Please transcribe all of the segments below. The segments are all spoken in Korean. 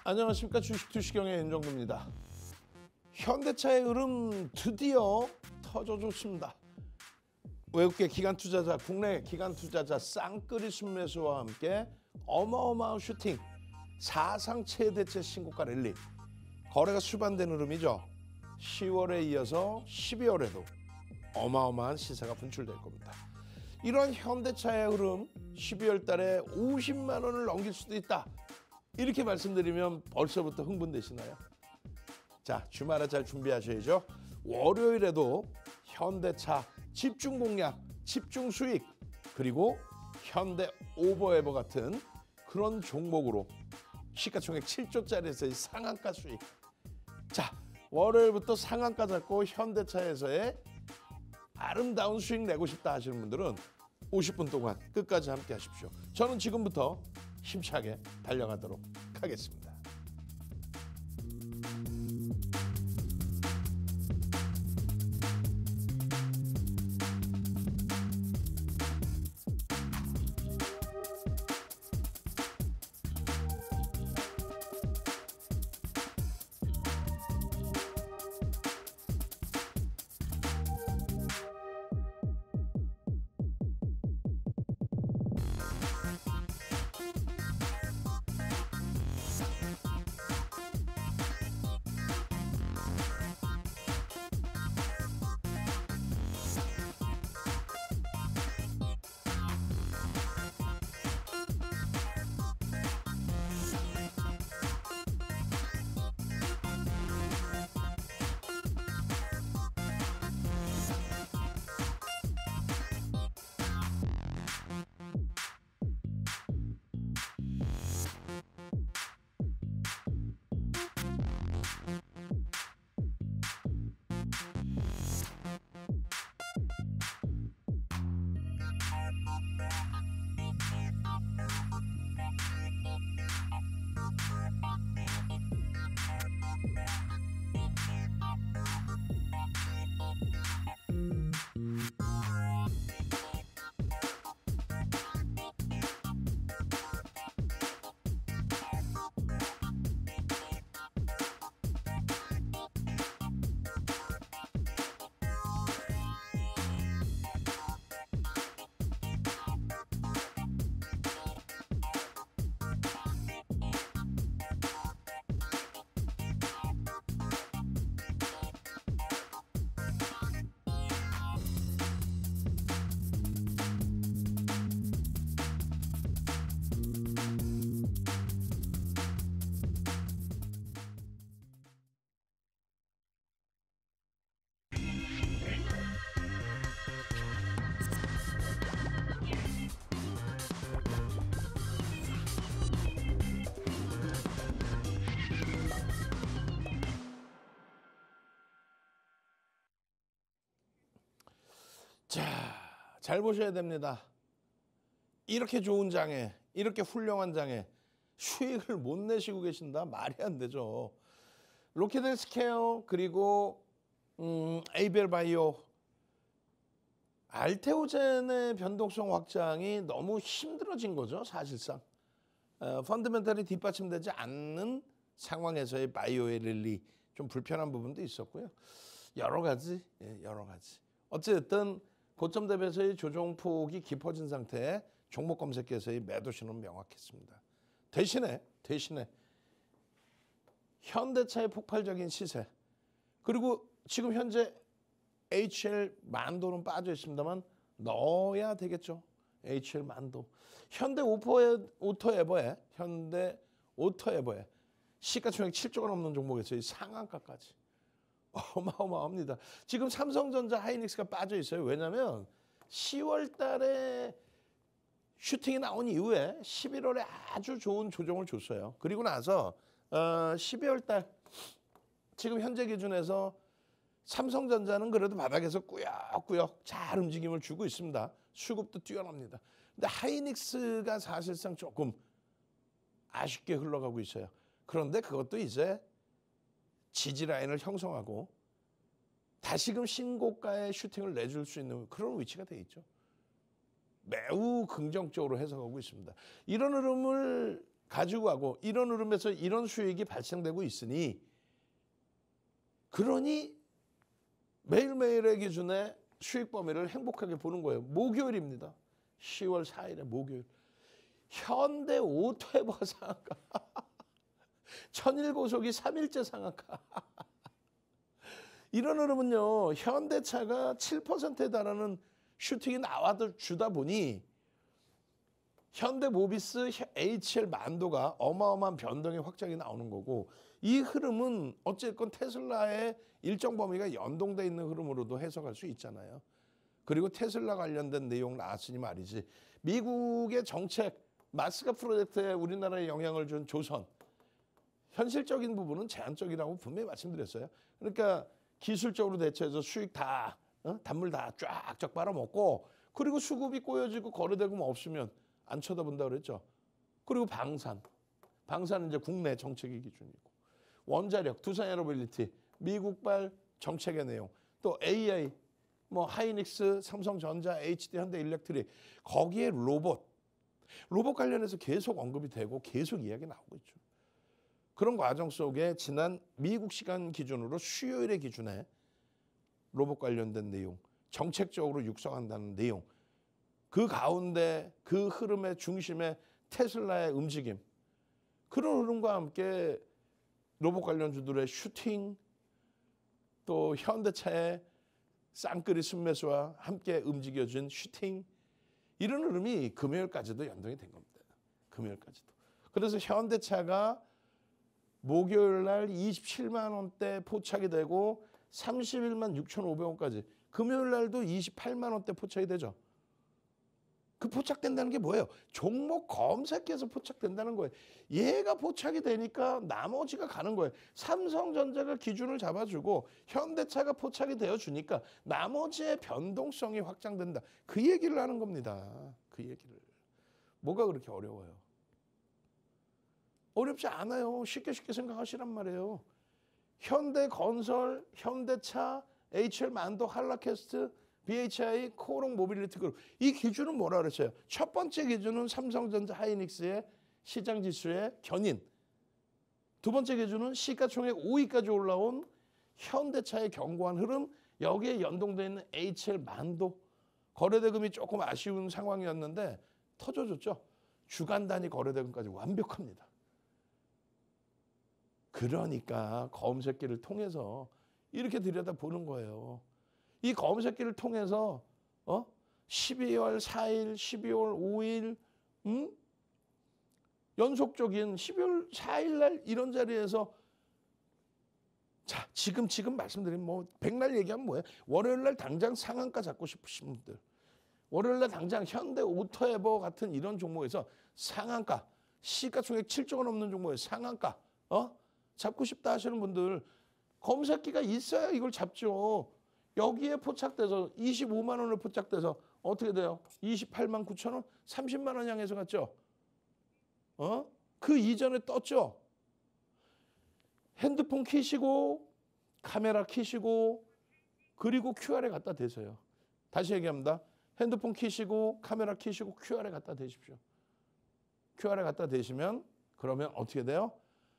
안녕하십니까. 주식투시경의 윤정두입니다. 현대차의 흐름 드디어 터져줬습니다. 외국계 기관 투자자, 국내 기관 투자자 쌍끌이 순매수와 함께 어마어마한 슈팅, 사상 최대치 신고가 랠리, 거래가 수반된 흐름이죠. 10월에 이어서 12월에도 어마어마한 시세가 분출될 겁니다. 이런 현대차의 흐름 12월 달에 50만 원을 넘길 수도 있다. 이렇게 말씀드리면 벌써부터 흥분되시나요? 자, 주말에 잘 준비하셔야죠. 월요일에도 현대차 집중 공략, 집중 수익, 그리고 현대 오버에버 같은 그런 종목으로 시가총액 7조짜리에서의 상한가 수익. 자, 월요일부터 상한가 잡고 현대차에서의 아름다운 수익 내고 싶다 하시는 분들은 50분 동안 끝까지 함께 하십시오. 저는 지금부터 힘차게 달려가도록 하겠습니다. 자, 잘 보셔야 됩니다. 이렇게 좋은 장에, 이렇게 훌륭한 장에 수익을 못 내시고 계신다? 말이 안 되죠. 로켓헬스케어 그리고 에이벨 바이오, 알테오젠의 변동성 확장이 너무 힘들어진 거죠. 사실상 펀더멘털이 뒷받침되지 않는 상황에서의 바이오의 랠리, 좀 불편한 부분도 있었고요. 여러 가지. 어쨌든 고점 대비해서의 조정폭이 깊어진 상태에 종목 검색에서의 매도 신호는 명확했습니다. 대신에 현대차의 폭발적인 시세, 그리고 지금 현재 HL 만도는 빠져 있습니다만 넣어야 되겠죠. HL 만도. 현대 오토에버에 시가총액 7조가 넘는 종목에서의 상한가까지 어마어마합니다. 지금 삼성전자, 하이닉스가 빠져 있어요. 왜냐하면 10월 달에 슈팅이 나온 이후에 11월에 아주 좋은 조정을 줬어요. 그리고 나서 12월 달 지금 현재 기준에서 삼성전자는 그래도 바닥에서 꾸역꾸역 잘 움직임을 주고 있습니다. 수급도 뛰어납니다. 근데 하이닉스가 사실상 조금 아쉽게 흘러가고 있어요. 그런데 그것도 이제 지지 라인을 형성하고 다시금 신고가의 슈팅을 내줄 수 있는 그런 위치가 돼 있죠. 매우 긍정적으로 해석하고 있습니다. 이런 흐름을 가지고 가고 이런 흐름에서 이런 수익이 발생되고 있으니 그러니 매일매일의 기준에 수익 범위를 행복하게 보는 거예요. 목요일입니다. 10월 4일에 목요일. 현대 오토에버 상한가. 천일고속이 3일째 상한가. 이런 흐름은요. 현대차가 7%에 달하는 슈팅이 나와도 주다 보니 현대모비스, HL 만도가 어마어마한 변동의 확장이 나오는 거고 이 흐름은 어쨌건 테슬라의 일정 범위가 연동돼 있는 흐름으로도 해석할 수 있잖아요. 그리고 테슬라 관련된 내용 나왔으니 말이지. 미국의 정책, 마스크 프로젝트에 우리나라에 영향을 준 조선. 현실적인 부분은 제한적이라고 분명히 말씀드렸어요. 그러니까 기술적으로 대처해서 수익 다, 단물 다 쫙쫙 빨아먹고 그리고 수급이 꼬여지고 거래대금 없으면 안 쳐다본다 그랬죠. 그리고 방산은 이제 국내 정책의 기준이고 원자력, 두산에너빌리티, 미국발 정책의 내용, 또 AI, 뭐 하이닉스, 삼성전자, HD, 현대일렉트릭 거기에 로봇 관련해서 계속 언급이 되고 계속 이야기 나오고 있죠. 그런 과정 속에 지난 미국 시간 기준으로 수요일의 기준에 로봇 관련된 내용, 정책적으로 육성한다는 내용, 그 가운데 그 흐름의 중심에 테슬라의 움직임, 그런 흐름과 함께 로봇 관련주들의 슈팅, 또 현대차의 쌍끌이 순매수와 함께 움직여준 슈팅, 이런 흐름이 금요일까지도 연동이 된 겁니다. 금요일까지도. 그래서 현대차가 목요일 날 27만 원대 포착이 되고 31만 6,500원까지, 금요일 날도 28만 원대 포착이 되죠. 그 포착된다는 게 뭐예요? 종목 검색해서 포착된다는 거예요. 얘가 포착이 되니까 나머지가 가는 거예요. 삼성전자가 기준을 잡아주고 현대차가 포착이 되어주니까 나머지의 변동성이 확장된다. 그 얘기를 하는 겁니다. 그 얘기를. 뭐가 그렇게 어려워요? 어렵지 않아요. 쉽게 생각하시란 말이에요. 현대건설, 현대차, HL 만도, 한라캐스트, BHI, 코오롱 모빌리티 그룹. 이 기준은 뭐라 그랬어요? 첫 번째 기준은 삼성전자 하이닉스의 시장지수의 견인. 두 번째 기준은 시가총액 5위까지 올라온 현대차의 견고한 흐름. 여기에 연동되어 있는 HL 만도. 거래대금이 조금 아쉬운 상황이었는데 터져줬죠. 주간 단위 거래대금까지 완벽합니다. 그러니까 검색기를 통해서 이렇게 들여다보는 거예요. 이 검색기를 통해서 12월 4일, 12월 5일, 연속적인 12월 4일 날 이런 자리에서 자 지금 말씀드린 뭐 백날 얘기하면 뭐예요? 월요일 날 당장 상한가 잡고 싶으신 분들, 월요일 날 당장 현대 오토에버 같은 이런 종목에서 상한가, 시가총액 7조가 넘는 종목에서 상한가 잡고 싶다 하시는 분들 검색기가 있어야 이걸 잡죠. 여기에 포착돼서 25만 원을 포착돼서 어떻게 돼요? 28만 9천 원? 30만 원 향해서 갔죠? 그 이전에 떴죠? 핸드폰 키시고 카메라 키시고 그리고 QR에 갖다 대세요. 다시 얘기합니다. 핸드폰 키시고 카메라 키시고 QR에 갖다 대십시오. QR에 갖다 대시면 그러면 어떻게 돼요?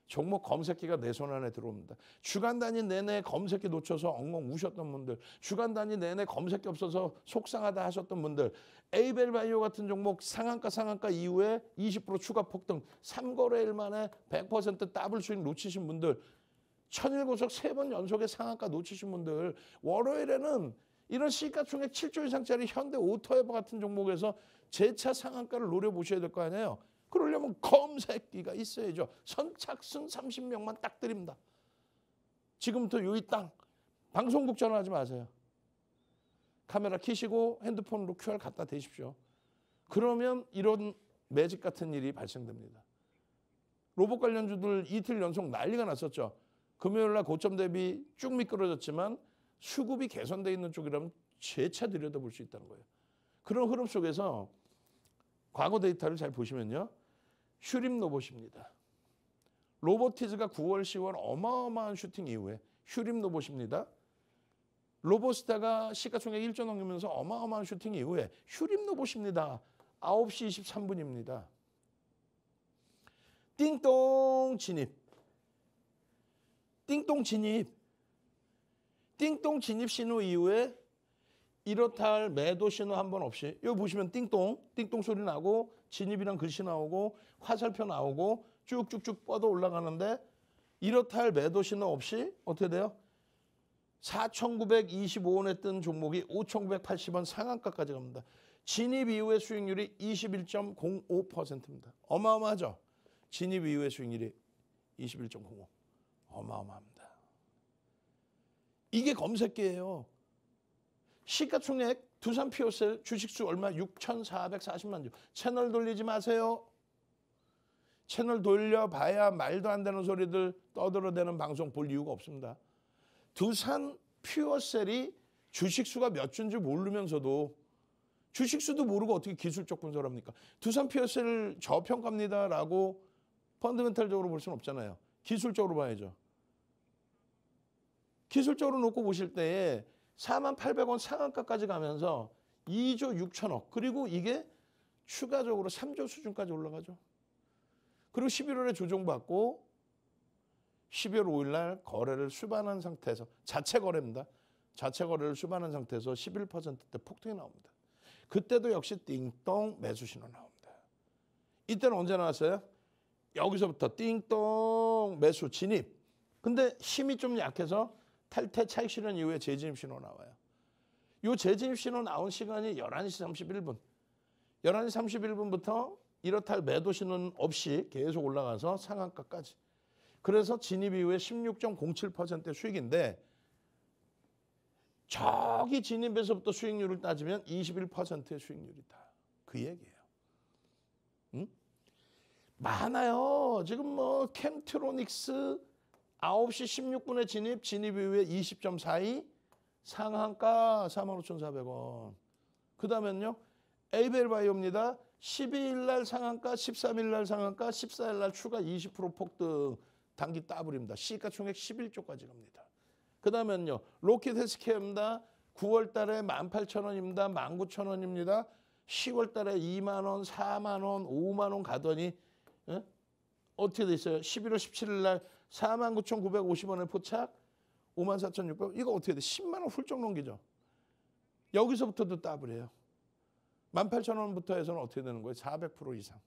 종목 검색기가 내 손 안에 들어옵니다. 주간 단위 내내 검색기 놓쳐서 엉엉 우셨던 분들, 주간 단위 내내 검색기 없어서 속상하다 하셨던 분들, 에이벨바이오 같은 종목 상한가 이후에 20% 추가 폭등, 3거래일 만에 100% 더블 수익 놓치신 분들, 천일고속 3번 연속의 상한가 놓치신 분들, 월요일에는 이런 시가총액 7조 이상짜리 현대 오토에버 같은 종목에서 재차 상한가를 노려보셔야 될 거 아니에요. 그러려면 검색기가 있어야죠. 선착순 30명만 딱 드립니다. 지금부터 여기 땅 방송국 전화하지 마세요. 카메라 켜시고 핸드폰으로 QR 갖다 대십시오. 그러면 이런 매직 같은 일이 발생됩니다. 로봇 관련주들 이틀 연속 난리가 났었죠. 금요일 날 고점 대비 쭉 미끄러졌지만 수급이 개선되어 있는 쪽이라면 재차 들여다볼 수 있다는 거예요. 그런 흐름 속에서 과거 데이터를 잘 보시면요. 슈림 로봇입니다. 로보티즈가 9월, 10월 어마어마한 슈팅 이후에 슈림 로봇입니다. 로보스타가 시가총액 1조 넘기면서 어마어마한 슈팅 이후에 슈림 로봇입니다. 9시 23분입니다. 띵동 진입. 띵동 진입. 띵동 진입 신호 이후에 이렇다 할 매도 신호 한 번 없이 여기 보시면 띵동 소리 나고 진입이란 글씨 나오고 화살표 나오고 쭉쭉쭉 뻗어 올라가는데 이렇다 할 매도 신호 없이 어떻게 돼요? 4,925원에 뜬 종목이 5,980원 상한가까지 갑니다. 진입 이후의 수익률이 21.05%입니다. 어마어마하죠? 진입 이후의 수익률이 21.05. 어마어마합니다. 이게 검색기예요. 시가총액 두산 피오셀 주식수 얼마? 6,440만 주. 채널 돌리지 마세요. 채널 돌려봐야 말도 안 되는 소리들 떠들어대는 방송 볼 이유가 없습니다. 두산 퓨어셀이 주식수가 몇 주인지 모르면서도 주식수도 모르고 어떻게 기술적 분석을 합니까? 두산 퓨어셀 저평가입니다라고 펀더멘탈적으로 볼 수는 없잖아요. 기술적으로 봐야죠. 기술적으로 놓고 보실 때에 48,000원 상한가까지 가면서 2조 6천억 그리고 이게 추가적으로 3조 수준까지 올라가죠. 그리고 11월에 조정받고 12월 5일 날 거래를 수반한 상태에서 자체 거래입니다. 자체 거래를 수반한 상태에서 11%대 폭등이 나옵니다. 그때도 역시 띵동 매수 신호 나옵니다. 이때는 언제 나왔어요? 여기서부터 띵동 매수 진입. 근데 힘이 좀 약해서 탈퇴 차익 실현 이후에 재진입 신호 나와요. 이 재진입 신호 나온 시간이 11시 31분. 11시 31분부터 이렇다 할 매도 신호는 없이 계속 올라가서 상한가까지. 그래서 진입 이후에 16.07%의 수익인데 저기 진입에서부터 수익률을 따지면 21%의 수익률이다. 그 얘기예요. 응? 많아요. 지금 뭐 캠트로닉스 9시 16분에 진입 이후에 20.42 상한가 45,400원. 그 다음엔요. 에이벨바이오입니다. 12일 날 상한가, 13일 날 상한가, 14일 날 추가 20% 폭등. 단기 따블입니다. 시가총액 11조까지 갑니다. 그 다음엔요. 로킷헬스케어입니다. 9월 달에 18,000원입니다. 19,000원입니다. 10월 달에 2만 원, 4만 원, 5만 원 가더니 어떻게 돼 있어요? 11월 17일 날 49,950원에 포착, 54,600원. 이거 어떻게 돼? 10만 원 훌쩍 넘기죠. 여기서부터도 따블이에요. 18,000원부터 해서는 어떻게 되는 거예요? 400% 이상.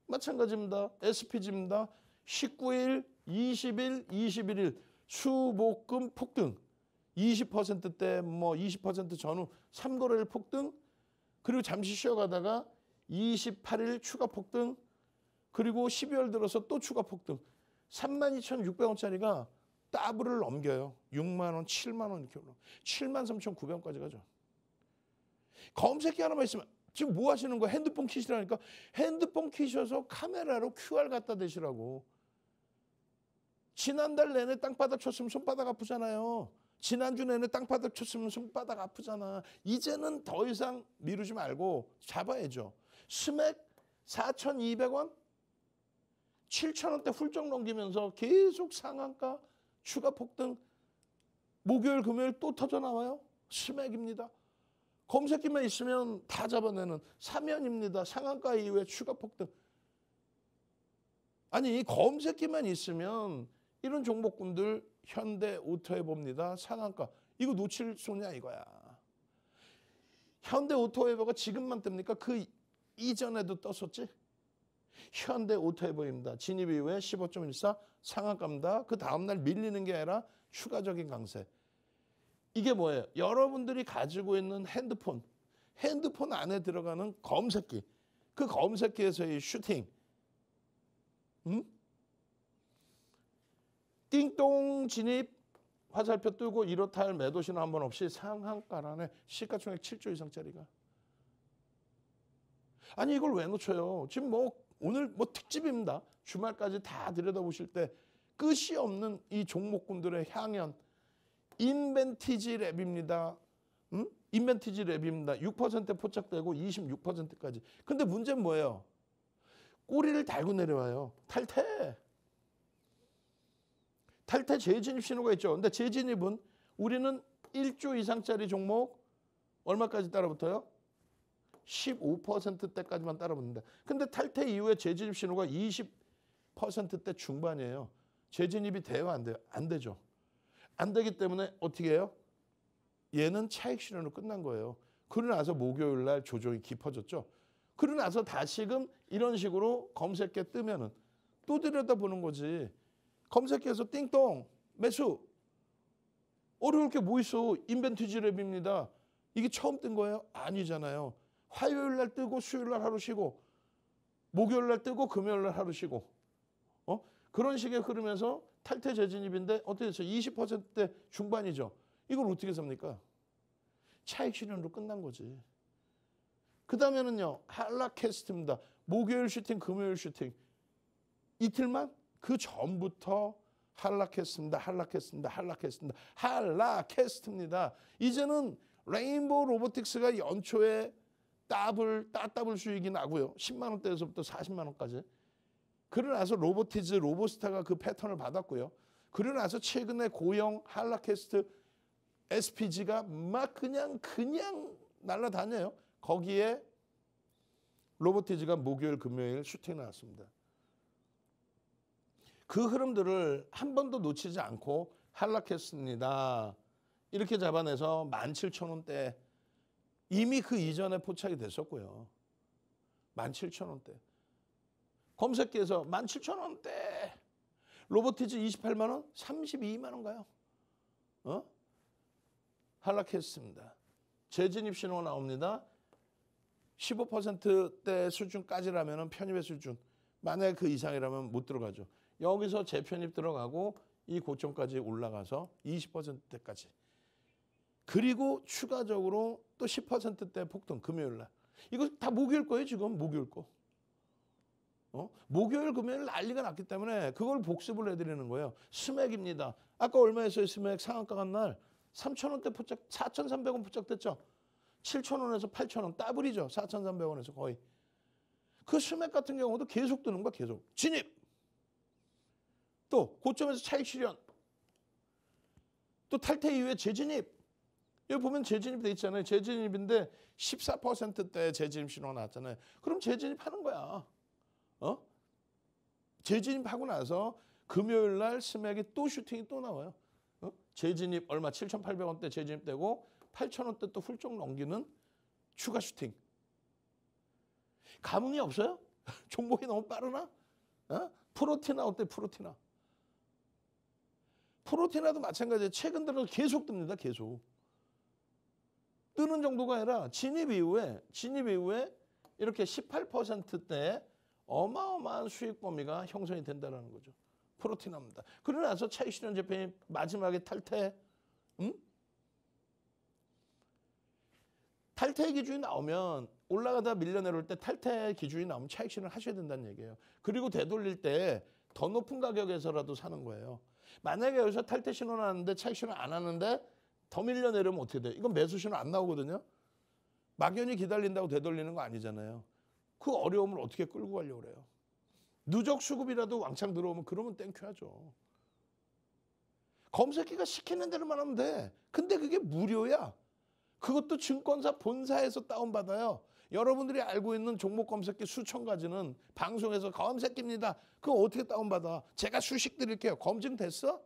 마찬가지입니다. SPG입니다. 19일, 20일, 21일 수목금 폭등. 20%대 뭐 20% 전후 3거래일 폭등. 그리고 잠시 쉬어가다가 28일 추가 폭등. 그리고 12월 들어서 또 추가 폭등. 32,600원짜리가 더블을 넘겨요. 6만 원, 7만 원 이렇게 올라. 73,900원까지 가죠. 검색기 하나만 있으면 지금 뭐 하시는 거예요? 핸드폰 키시라니까. 핸드폰 키셔서 카메라로 QR 갖다 대시라고. 지난달 내내 땅바닥 쳤으면 손바닥 아프잖아요. 지난주 내내 땅바닥 쳤으면 손바닥 아프잖아. 이제는 더 이상 미루지 말고 잡아야죠. 스맥 4,200원? 7,000원대 훌쩍 넘기면서 계속 상한가, 추가 폭등. 목요일, 금요일 또 터져 나와요. 스맥입니다. 검색기만 있으면 다 잡아내는 사면입니다. 상한가 이후에 추가 폭등. 아니 검색기만 있으면 이런 종목군들 현대 오토에버입니다. 상한가. 이거 놓칠 소냐 이거야. 현대 오토에버가 지금만 뜹니까? 그 이전에도 떴었지. 현대 오토에버입니다. 진입 이후에 15.14 상한가입니다. 그 다음날 밀리는 게 아니라 추가적인 강세. 이게 뭐예요? 여러분들이 가지고 있는 핸드폰 안에 들어가는 검색기. 그 검색기에서의 슈팅. 띵동 진입 화살표 뜨고 이렇다 할 매도 신호 한 번 없이 상한가라네. 시가총액 7조 이상짜리가. 아니 이걸 왜 놓쳐요? 지금 뭐 오늘 뭐 특집입니다. 주말까지 다 들여다보실 때 끝이 없는 이 종목군들의 향연. 인벤티지 랩입니다. 인벤티지 랩입니다. 6% 포착되고 26%까지. 근데 문제는 뭐예요? 꼬리를 달고 내려와요. 탈퇴 재진입 신호가 있죠. 근데 재진입은 우리는 1조 이상짜리 종목 얼마까지 따라붙어요? 15%대까지만 따라붙는다. 근데 탈퇴 이후에 재진입 신호가 20%대 중반이에요. 재진입이 돼요, 안 돼요? 안 되죠. 안 되기 때문에 어떻게 해요? 얘는 차익 실현으로 끝난 거예요. 그러고 나서 목요일 날 조정이 깊어졌죠. 그러고 나서 다시금 이런 식으로 검색계 뜨면은 또 들여다보는 거지. 검색해서 띵동 매수. 어려울 게 뭐 있어. 인벤티지 랩입니다. 이게 처음 뜬 거예요? 아니잖아요. 화요일 날 뜨고 수요일 날 하루 쉬고 목요일 날 뜨고 금요일 날 하루 쉬고 그런 식의 흐르면서 탈퇴 재진입인데 어떻게 됐어요? 20%대 중반이죠. 이걸 어떻게 삽니까? 차익 실현으로 끝난 거지. 그 다음에는요. 한라캐스트입니다. 목요일 슈팅, 금요일 슈팅. 이틀만? 그 전부터 한라캐스트입니다. 한라캐스트입니다. 이제는 레인보우 로보틱스가 연초에 따블 수익이 나고요. 10만 원대에서부터 40만 원까지. 그러고 나서 로보티즈, 로보스타가 그 패턴을 받았고요. 그러고 나서 최근에 고영, 한라캐스트, SPG가 막 그냥 날아다녀요. 거기에 로보티즈가 목요일, 금요일 슈팅 나왔습니다. 그 흐름들을 한 번도 놓치지 않고 한라캐스트입니다. 이렇게 잡아내서 17,000원대 이미 그 이전에 포착이 됐었고요. 17,000원대. 검색기에서 17,000원대. 로보티즈 28만 원, 32만 원가요? 한라캐스트입니다. 재진입 신호가 나옵니다. 15%대 수준까지라면 편입의 수준. 만약에 그 이상이라면 못 들어가죠. 여기서 재편입 들어가고 이 고점까지 올라가서 20%대까지. 그리고 추가적으로 또 10%대 폭등 금요일 날. 이거 다 목요일 거예요, 지금. 목요일 거. 목요일, 금요일 난리가 났기 때문에 그걸 복습을 해드리는 거예요. 스맥입니다. 아까 얼마였어요, 스맥? 상한가 간 날 3,000원대 포착, 4,300원 포착됐죠. 7,000원에서 8,000원 더블이죠. 4,300원에서 거의. 그 스맥 같은 경우도 계속 뜨는 거야, 계속. 진입. 또 고점에서 차익 실현. 또 탈퇴 이후에 재진입. 여기 보면 재진입 돼 있잖아요. 재진입인데 14%대 재진입 신호가 나왔잖아요. 그럼 재진입하는 거야. 재진입하고 나서 금요일 날 스맥이 또 슈팅이 또 나와요. 재진입 얼마 7,800원대 재진입되고 8,000원대 또 훌쩍 넘기는 추가 슈팅. 감흥이 없어요? 종목이 너무 빠르나? 프로티나 어때? 프로티나도 마찬가지예요. 최근 들어서 계속 뜹니다. 계속. 뜨는 정도가 아니라 진입 이후에 이렇게 18%대 어마어마한 수익 범위가 형성이 된다는 거죠. 프로티나입니다. 그러고 나서 차익 실현 재편이 마지막에 탈퇴. 탈퇴 기준이 나오면 올라가다 밀려 내려올 때 탈퇴 기준이 나오면 차익 실현 하셔야 된다는 얘기예요. 그리고 되돌릴 때 더 높은 가격에서라도 사는 거예요. 만약에 여기서 탈퇴 신호 나왔는데 차익 실현 안 하는데 더 밀려 내려오면 어떻게 돼요? 이건 매수 신호 안 나오거든요. 막연히 기다린다고 되돌리는 거 아니잖아요. 그 어려움을 어떻게 끌고 가려고 그래요. 누적 수급이라도 왕창 들어오면 그러면 땡큐 하죠. 검색기가 시키는 대로만 하면 돼. 근데 그게 무료야. 그것도 증권사 본사에서 다운받아요. 여러분들이 알고 있는 종목 검색기 수천 가지는 방송에서 검색기입니다. 그거 어떻게 다운받아? 제가 수식 드릴게요. 검증됐어?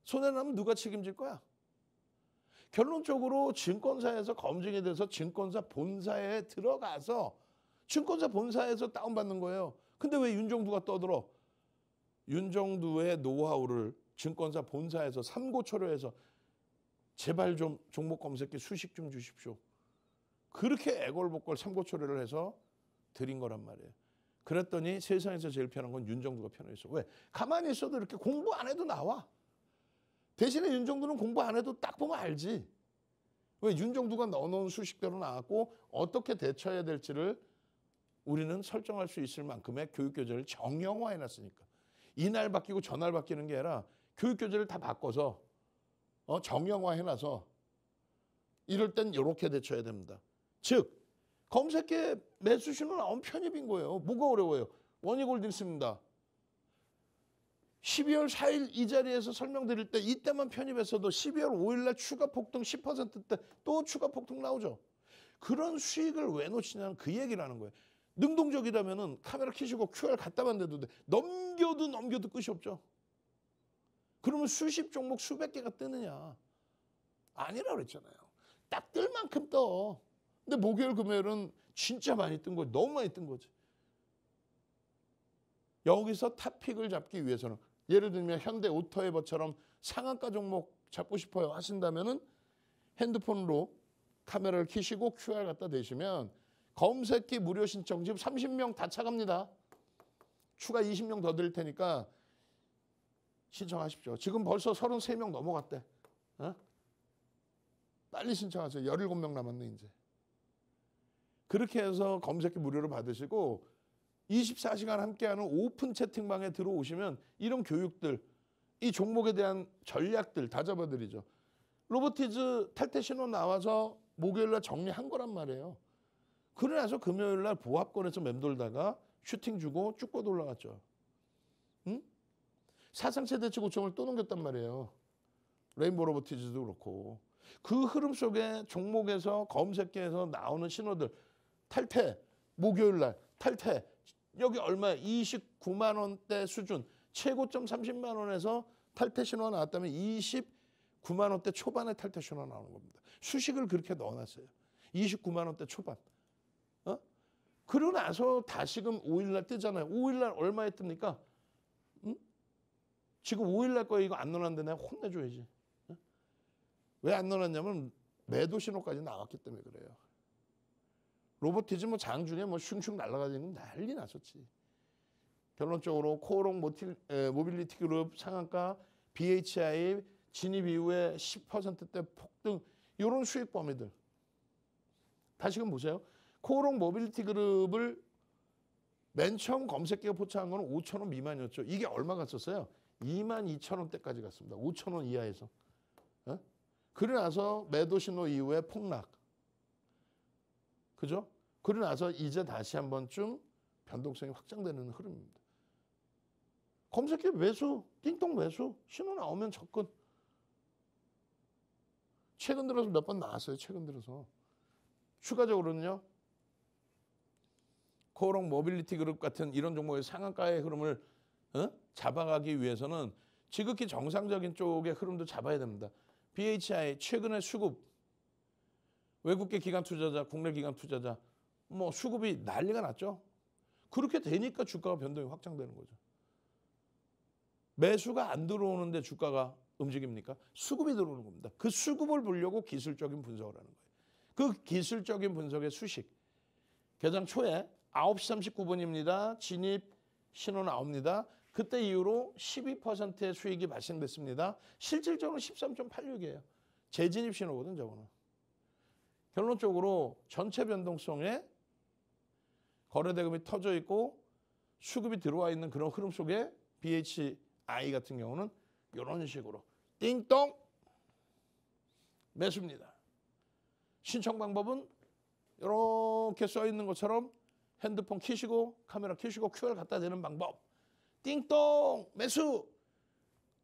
손해나면 누가 책임질 거야? 결론적으로 증권사에서 검증이 돼서 증권사 본사에 들어가서 증권사 본사에서 다운받는 거예요. 근데 왜 윤정두가 떠들어? 윤정두의 노하우를 증권사 본사에서 삼고초려해서 제발 좀 종목 검색기 수식 좀 주십시오. 그렇게 애걸복걸 삼고초려를 해서 드린 거란 말이에요. 그랬더니 세상에서 제일 편한 건 윤정두가 편해 있어. 왜? 가만히 있어도 이렇게 공부 안 해도 나와. 대신에 윤정두는 공부 안 해도 딱 보면 알지. 왜? 윤정두가 넣어놓은 수식대로 나왔고 어떻게 대처해야 될지를 우리는 설정할 수 있을 만큼의 교육교재를 정형화해놨으니까. 이날 바뀌고 저날 바뀌는 게 아니라 교육교재를 다 바꿔서 정형화해놔서 이럴 땐 이렇게 대처해야 됩니다. 즉 검색기에 매수 신호 나온 편입인 거예요. 뭐가 어려워요? 원희골딩스입니다. 12월 4일 이 자리에서 설명드릴 때 이때만 편입했어도 12월 5일 날 추가 폭등 10%대 또 추가 폭등 나오죠. 그런 수익을 왜 놓치냐는 그 얘기를 하는 거예요. 능동적이라면은 카메라 켜시고 QR 갖다만 대도 돼. 넘겨도 끝이 없죠. 그러면 수십 종목 수백 개가 뜨느냐. 아니라 그랬잖아요. 딱 뜰 만큼 떠. 근데 목요일 금요일은 진짜 많이 뜬 거지. 너무 많이 뜬 거지. 여기서 탑픽을 잡기 위해서는 예를 들면 현대 오토에버처럼 상한가 종목 잡고 싶어요 하신다면은 핸드폰으로 카메라를 켜시고 QR 갖다 대시면 검색기 무료 신청 지금 30명 다 차갑니다. 추가 20명 더 드릴 테니까 신청하십시오. 지금 벌써 33명 넘어갔대. 어? 빨리 신청하세요. 17명 남았네 이제. 그렇게 해서 검색기 무료로 받으시고 24시간 함께하는 오픈 채팅방에 들어오시면 이런 교육들, 이 종목에 대한 전략들 다 잡아드리죠. 로보티즈 탈퇴 신호 나와서 목요일날 정리한 거란 말이에요. 그러나서 금요일날 보합권에서 맴돌다가 슈팅 주고 쭉 뻗어 올라갔죠. 응? 사상 최대치 고점을 또 넘겼단 말이에요. 레인보우 로보티즈도 그렇고. 그 흐름 속에 종목에서 검색기에서 나오는 신호들, 탈퇴, 목요일날 탈퇴, 여기 얼마야? 29만 원대 수준, 최고점 30만 원에서 탈퇴 신호가 나왔다면 29만 원대 초반에 탈퇴 신호가 나오는 겁니다. 수식을 그렇게 넣어놨어요. 29만 원대 초반. 어? 그러고 나서 다시금 5일날 뜨잖아요. 5일날 얼마에 뜹니까? 응? 지금 5일날 거에 이거 안 넣어놨는데 내가 혼내줘야지. 응? 왜 안 넣어놨냐면 매도 신호까지 나왔기 때문에 그래요. 로보티즈 뭐 장중에 뭐 슝슝 날아가지고 난리 났었지. 결론적으로 코오롱 모빌리티 그룹 상한가, BHI 진입 이후에 10%대 폭등, 이런 수익 범위들. 다시금 보세요. 코오롱 모빌리티 그룹을 맨 처음 검색기가 포착한 거는 5,000원 미만이었죠. 이게 얼마 갔었어요? 22,000원대까지 갔습니다. 5,000원 이하에서. 어? 그러고 나서 매도 신호 이후에 폭락. 그죠? 그러고 나서 이제 다시 한 번쯤 변동성이 확장되는 흐름입니다. 검색기 매수, 띵동 매수, 신호 나오면 접근. 최근 들어서 몇 번 나왔어요. 최근 들어서. 추가적으로는요. 코오롱 모빌리티 그룹 같은 이런 종목의 상한가의 흐름을 잡아가기 위해서는 지극히 정상적인 쪽의 흐름도 잡아야 됩니다. BHI 최근에 수급, 외국계 기관 투자자, 국내 기관 투자자 뭐 수급이 난리가 났죠. 그렇게 되니까 주가가 변동이 확장되는 거죠. 매수가 안 들어오는데 주가가 움직입니까? 수급이 들어오는 겁니다. 그 수급을 보려고 기술적인 분석을 하는 거예요. 그 기술적인 분석의 수식. 개장 초에 9시 39분입니다. 진입 신호 나옵니다. 그때 이후로 12%의 수익이 발생됐습니다. 실질적으로 13.86이에요. 재진입 신호거든 저거는. 결론적으로 전체 변동성에 거래대금이 터져 있고 수급이 들어와 있는 그런 흐름 속에 BHI 같은 경우는 이런 식으로 띵동 매수입니다. 신청 방법은 이렇게 써 있는 것처럼 핸드폰 켜시고 카메라 켜시고 QR 갖다 대는 방법. 띵동 매수.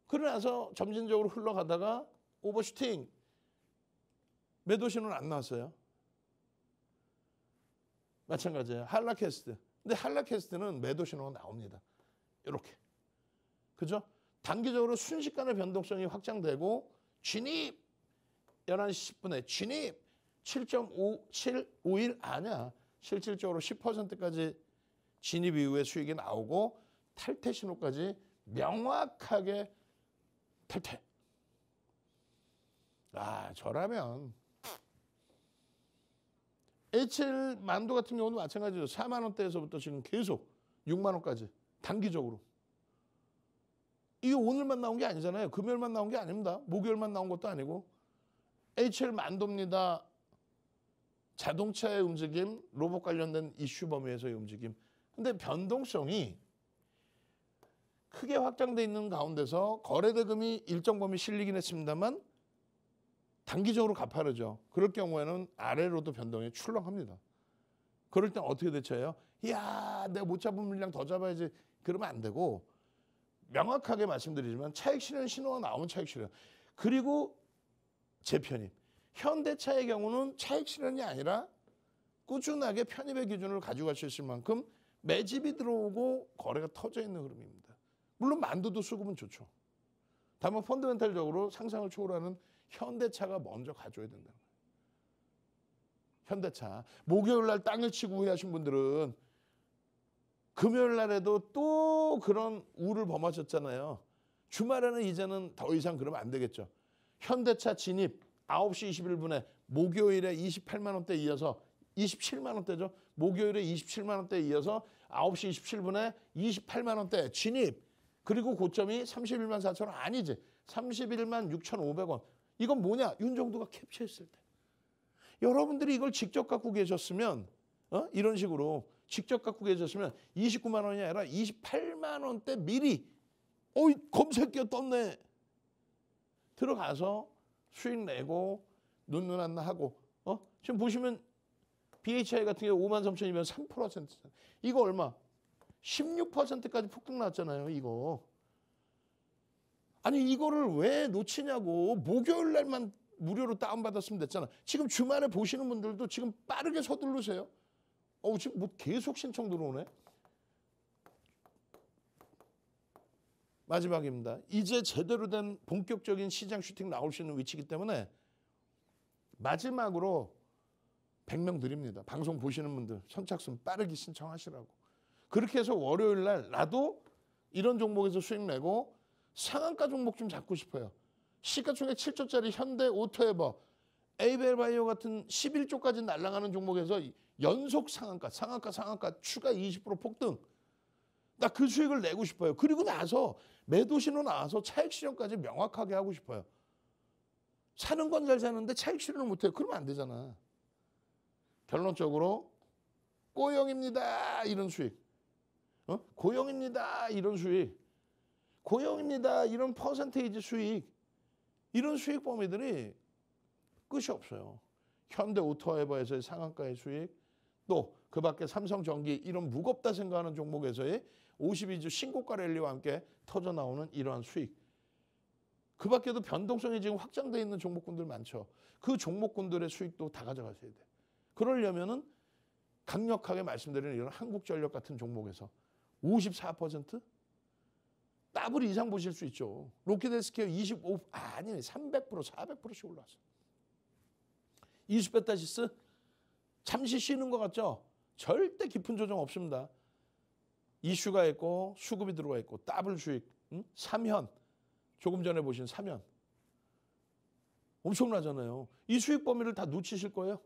그러고 나서 점진적으로 흘러가다가 오버슈팅. 매도 신호는 안 나왔어요. 마찬가지예요. 한라캐스트. 근데 한라캐스트는 매도 신호가 나옵니다. 이렇게. 그죠? 단기적으로 순식간에 변동성이 확장되고 진입 11시 10분에 진입 7.5751 아니야. 실질적으로 10%까지 진입 이후에 수익이 나오고 탈퇴 신호까지 명확하게 탈퇴. 아, 저라면 HL 만도 같은 경우도 마찬가지죠. 4만 원대에서부터 지금 계속 6만 원까지 단기적으로. 이게 오늘만 나온 게 아니잖아요. 금요일만 나온 게 아닙니다. 목요일만 나온 것도 아니고. HL 만도입니다. 자동차의 움직임, 로봇 관련된 이슈 범위에서의 움직임. 근데 변동성이 크게 확장돼 있는 가운데서 거래대금이 일정 범위 실리긴 했습니다만 단기적으로 가파르죠. 그럴 경우에는 아래로도 변동이 출렁합니다. 그럴 땐 어떻게 대처해요? 이야, 내가 못 잡은 물량 더 잡아야지. 그러면 안 되고 명확하게 말씀드리지만 차익 실현 신호가 나오면 차익 실현. 그리고 재편입. 현대차의 경우는 차익 실현이 아니라 꾸준하게 편입의 기준을 가져갈 수 있을 만큼 매집이 들어오고 거래가 터져 있는 흐름입니다. 물론 만두도 수급은 좋죠. 다만 펀더멘탈적으로 상상을 초월하는 현대차가 먼저 가져야 된다는 거예요. 현대차. 목요일 날 땅을 치고 후회하신 분들은 금요일 날에도 또 그런 우를 범하셨잖아요. 주말에는 이제는 더 이상 그러면 안 되겠죠. 현대차 진입 9시 21분에 목요일에 28만 원대 이어서 27만 원대죠. 목요일에 27만 원대 이어서 9시 27분에 28만 원대 진입. 그리고 고점이 31만 4천 원 아니지. 31만 6,500원. 이건 뭐냐? 윤정도가 캡처했을 때. 여러분들이 이걸 직접 갖고 계셨으면 이런 식으로 직접 갖고 계셨으면 29만 원이 아니라 28만 원대 미리 검색기가 떴네. 들어가서 수익 내고 눈누난나 하고 지금 보시면 BHI 같은 경우 53,000이면 3%잖아요. 이거 얼마? 16%까지 폭등 났잖아요. 이거. 아니 이거를 왜 놓치냐고. 목요일 날만 무료로 다운받았으면 됐잖아. 지금 주말에 보시는 분들도 지금 빠르게 서두르세요. 지금 뭐 계속 신청 들어오네. 마지막입니다. 이제 제대로 된 본격적인 시장 슈팅 나올 수 있는 위치이기 때문에 마지막으로 100명 드립니다. 방송 보시는 분들 선착순 빠르게 신청하시라고. 그렇게 해서 월요일 날 나도 이런 종목에서 수익 내고 상한가 종목 좀 잡고 싶어요. 시가총액 7조짜리 현대 오토에버, 에이벨바이오 같은 11조까지 날아가는 종목에서 연속 상한가 추가 20% 폭등. 나 그 수익을 내고 싶어요. 그리고 나서 매도 신호 나와서 차익 실현까지 명확하게 하고 싶어요. 사는 건 잘 사는데 차익 실현을 못해요. 그러면 안 되잖아. 결론적으로 고용입니다. 이런 수익. 고용입니다. 이런 수익. 고용입니다. 이런 퍼센테이지 수익. 이런 수익 범위들이 끝이 없어요. 현대 오토에버에서의 상한가의 수익. 또 그 밖에 삼성전기 이런 무겁다 생각하는 종목에서의 52주 신고가 랠리와 함께 터져 나오는 이러한 수익. 그 밖에도 변동성이 지금 확장되어 있는 종목군들 많죠. 그 종목군들의 수익도 다 가져가셔야 돼요. 그러려면은 강력하게 말씀드리는 이런 한국전력 같은 종목에서 54%? 더블 이상 보실 수 있죠. 로키드헬스케어 25, 아니 300%, 400%씩 올라왔어요. 이수베타시스 잠시 쉬는 것 같죠? 절대 깊은 조정 없습니다. 이슈가 있고 수급이 들어가 있고 더블 수익, 삼현, 조금 전에 보신 삼현. 엄청나잖아요. 이 수익 범위를 다 놓치실 거예요.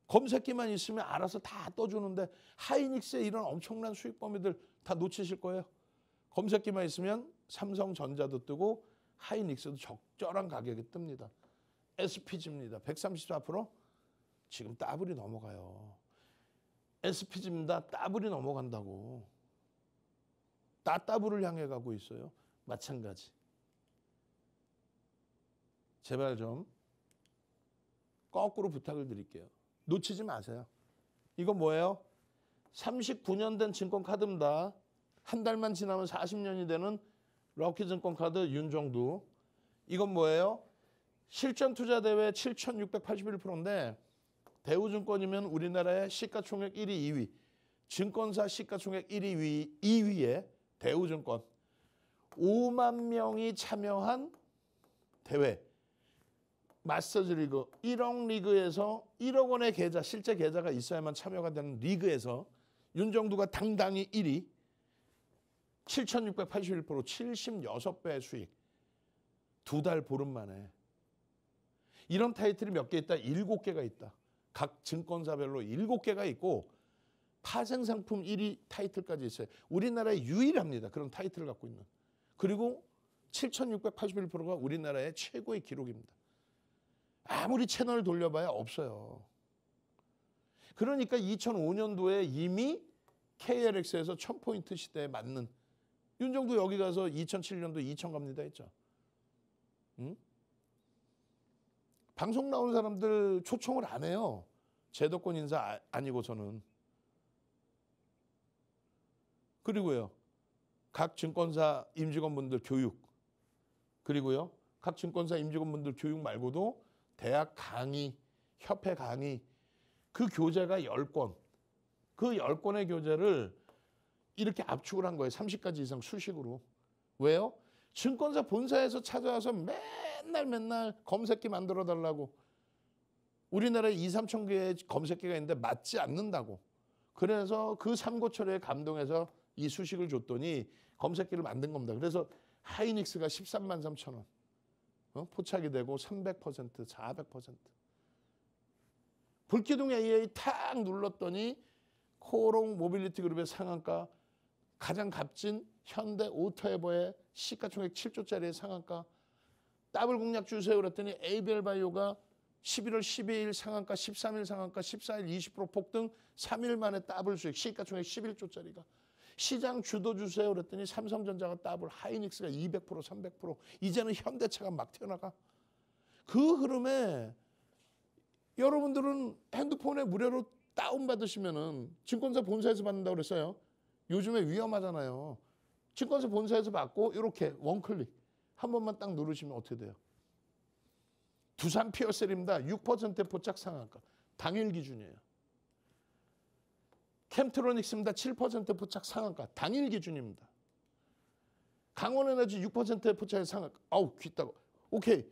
검색기만 있으면 알아서 다 떠주는데 하이닉스의 이런 엄청난 수익 범위들 다 놓치실 거예요. 검색기만 있으면 삼성전자도 뜨고 하이닉스도 적절한 가격에 뜹니다. SPG입니다. 134% 지금 더블이 넘어가요. SPG입니다. 더블이 넘어간다고. 따따블을 향해 가고 있어요. 마찬가지. 제발 좀 거꾸로 부탁을 드릴게요. 놓치지 마세요. 이거 뭐예요? 39년 된 증권카드입니다. 한 달만 지나면 40년이 되는 럭키증권카드 윤정두. 이건 뭐예요? 실전투자대회 7,681%인데 대우증권이면 우리나라의 시가총액 1위, 2위. 증권사 시가총액 1위, 2위에 대우증권. 5만 명이 참여한 대회. 마스터즈 리그 1억 리그에서 1억 원의 계좌, 실제 계좌가 있어야만 참여가 되는 리그에서 윤정두가 당당히 1위. 7,681%, 76배의 수익. 2달 보름 만에. 이런 타이틀이 몇 개 있다? 7개가 있다. 각 증권사별로 7개가 있고 파생상품 1위 타이틀까지 있어요. 우리나라에 유일합니다. 그런 타이틀을 갖고 있는. 그리고 7,681%가 우리나라의 최고의 기록입니다. 아무리 채널 돌려봐야 없어요. 그러니까 2005년도에 이미 KLX에서 1000포인트 시대에 맞는 윤정도 여기 가서 2007년도 2000 갑니다 했죠. 응? 방송 나온 사람들 초청을 안 해요. 제도권 인사 아니고서는. 그리고요. 각 증권사 임직원분들 교육. 그리고요. 각 증권사 임직원분들 교육 말고도 대학 강의, 협회 강의, 그 교재가 10권. 그 10권의 교재를 이렇게 압축을 한 거예요. 30가지 이상 수식으로. 왜요? 증권사 본사에서 찾아와서 맨날 검색기 만들어 달라고. 우리나라에 2, 3천 개의 검색기가 있는데 맞지 않는다고. 그래서 그 삼고초려에 감동해서 이 수식을 줬더니 검색기를 만든 겁니다. 그래서 하이닉스가 13만 3천 원. 포착이 되고 300%, 400%. 불기둥 AA 탁 눌렀더니 코오롱 모빌리티 그룹의 상한가, 가장 값진 현대 오토에버의 시가총액 7조짜리의 상한가, 더블 공략 주세요 그랬더니 ABL 바이오가 11월 12일 상한가, 13일 상한가, 14일 20% 폭등, 3일 만에 더블 수익, 시가총액 11조짜리가. 시장 주도 주세요 그랬더니 삼성전자가 더블, 하이닉스가 200%, 300%, 이제는 현대차가 막 튀어나가. 그 흐름에 여러분들은 핸드폰에 무료로 다운받으시면은 증권사 본사에서 받는다고 그랬어요. 요즘에 위험하잖아요. 증권사 본사에서 받고 이렇게 원클릭 한 번만 딱 누르시면 어떻게 돼요? 두산 피어셀입니다. 6% 포착 상한가. 당일 기준이에요. 캠트로닉스입니다. 7% 포착 상한가. 당일 기준입니다. 강원에너지 6% 포착 상한가. 아우 귀따가. 오케이.